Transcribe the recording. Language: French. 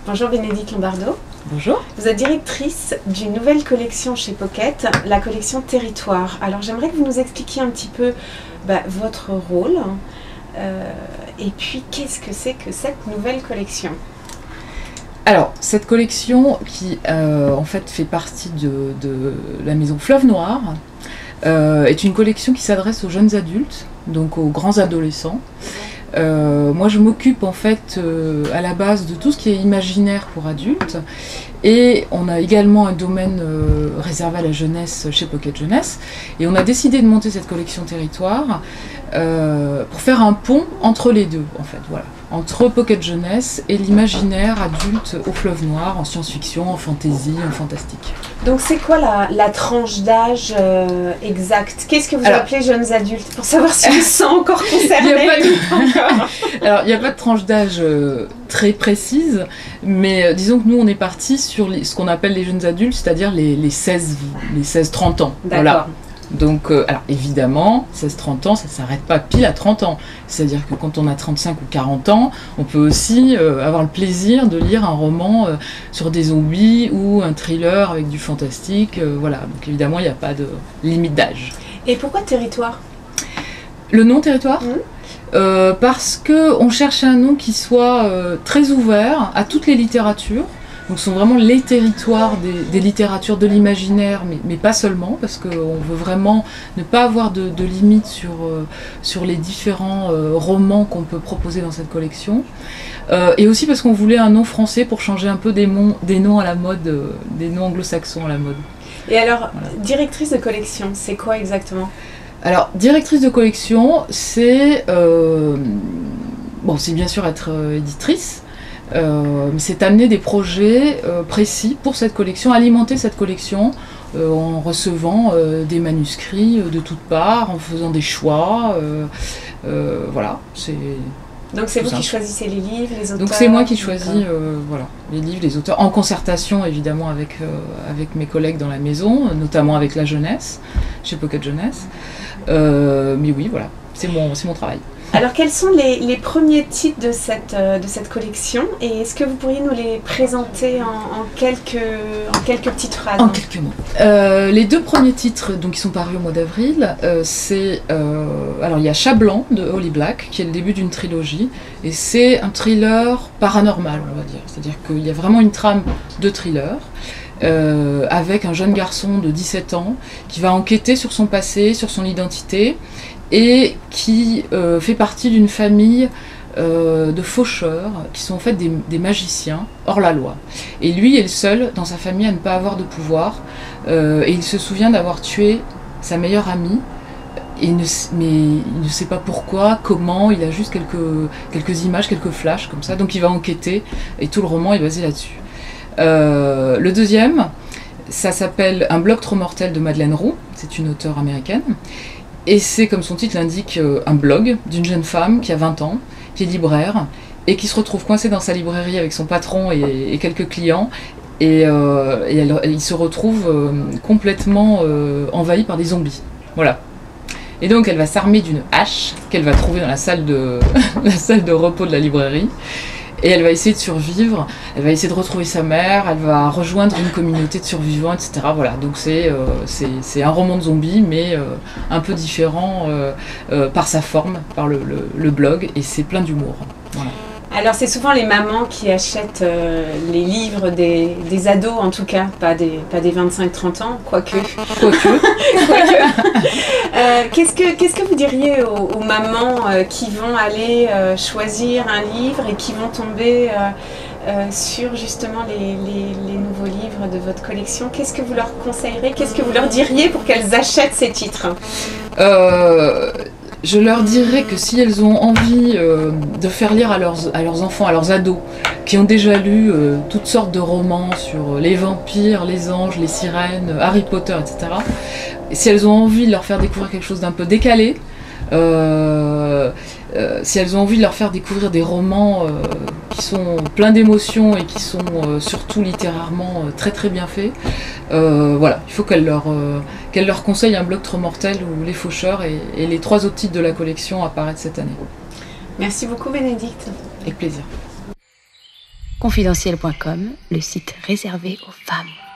Bonjour Bénédicte Lombardo. Bonjour. Vous êtes directrice d'une nouvelle collection chez Pocket, la collection Territoire. Alors j'aimerais que vous nous expliquiez un petit peu votre rôle et puis qu'est-ce que c'est que cette nouvelle collection? Alors, cette collection qui en fait fait partie de la maison Fleuve Noir est une collection qui s'adresse aux jeunes adultes, donc aux grands adolescents. Moi je m'occupe en fait à la base de tout ce qui est imaginaire pour adultes, et on a également un domaine réservé à la jeunesse chez Pocket Jeunesse, et on a décidé de monter cette collection Territoire pour faire un pont entre les deux en fait, voilà, entre Pocket Jeunesse et l'imaginaire adulte au Fleuve Noir, en science-fiction, en fantasy, en fantastique. Donc c'est quoi la tranche d'âge exacte? Qu'est-ce que vous appelez jeunes adultes, pour savoir si on se sent encore concernés? Alors, il n'y a pas de tranche d'âge très précise, mais disons que nous, on est parti sur ce qu'on appelle les jeunes adultes, c'est-à-dire les 16-30 ans. Voilà. Donc, alors évidemment, 16-30 ans, ça ne s'arrête pas pile à 30 ans. C'est-à-dire que quand on a 35 ou 40 ans, on peut aussi avoir le plaisir de lire un roman sur des zombies ou un thriller avec du fantastique. Voilà, donc évidemment, il n'y a pas de limite d'âge. Et pourquoi Territoire? Le nom Territoire parce qu'on cherche un nom qui soit très ouvert à toutes les littératures. Donc ce sont vraiment les territoires des littératures de l'imaginaire, mais pas seulement, parce qu'on veut vraiment ne pas avoir de limite sur les différents romans qu'on peut proposer dans cette collection. Et aussi parce qu'on voulait un nom français pour changer un peu des noms à la mode, des noms anglo-saxons à la mode. Et alors, voilà. Directrice de collection, c'est quoi exactement? Alors, directrice de collection, c'est c'est bien sûr être éditrice, mais c'est amener des projets précis pour cette collection, alimenter cette collection en recevant des manuscrits de toutes parts, en faisant des choix, voilà, c'est... Donc c'est vous qui choisissez les livres, les auteurs? Donc c'est moi qui choisis voilà, les livres, les auteurs, en concertation évidemment avec mes collègues dans la maison, notamment avec la jeunesse, chez Pocket Jeunesse. Mais oui, voilà, c'est mon travail. Alors quels sont les premiers titres de cette collection, et est-ce que vous pourriez nous les présenter en quelques petites phrases? En quelques mots. Les deux premiers titres donc, qui sont parus au mois d'avril, c'est... alors il y a Chat Blanc de Holly Black, qui est le début d'une trilogie, et c'est un thriller paranormal, on va dire. C'est-à-dire qu'il y a vraiment une trame de thriller, avec un jeune garçon de 17 ans qui va enquêter sur son passé, sur son identité, et qui fait partie d'une famille de faucheurs qui sont en fait des magiciens hors la loi. Et lui est le seul dans sa famille à ne pas avoir de pouvoir, et il se souvient d'avoir tué sa meilleure amie, mais il ne sait pas pourquoi, comment, il a juste quelques images, quelques flashs comme ça, donc il va enquêter, et tout le roman est basé là-dessus. Le deuxième, ça s'appelle Un bloc trop mortel de Madeleine Roux, c'est une auteure américaine. Et c'est, comme son titre l'indique, un blog d'une jeune femme qui a 20 ans, qui est libraire, et qui se retrouve coincée dans sa librairie avec son patron et quelques clients, et il se retrouve complètement envahi par des zombies. Voilà. Et donc elle va s'armer d'une hache qu'elle va trouver dans la salle de repos de la librairie, et elle va essayer de survivre, elle va essayer de retrouver sa mère, elle va rejoindre une communauté de survivants, etc. Voilà, donc c'est un roman de zombies, mais un peu différent par sa forme, par le blog, et c'est plein d'humour. Voilà. Alors c'est souvent les mamans qui achètent les livres des ados, en tout cas, pas des 25-30 ans, quoique. Qu'est-ce que vous diriez aux mamans qui vont aller choisir un livre et qui vont tomber sur justement les nouveaux livres de votre collection? Qu'est-ce que vous leur conseillerez? Qu'est-ce que vous leur diriez pour qu'elles achètent ces titres? Je leur dirais que si elles ont envie de faire lire à leurs enfants, à leurs ados, qui ont déjà lu toutes sortes de romans sur les vampires, les anges, les sirènes, Harry Potter, etc., si elles ont envie de leur faire découvrir quelque chose d'un peu décalé, si elles ont envie de leur faire découvrir des romans qui sont pleins d'émotions et qui sont surtout littérairement très très bien faits, voilà, il faut qu'elles leur conseillent Un bloc trop mortel ou Les Faucheurs, et les 3 autres titres de la collection apparaissent cette année. Merci beaucoup Bénédicte. Avec plaisir. Confidentiel.com, le site réservé aux femmes.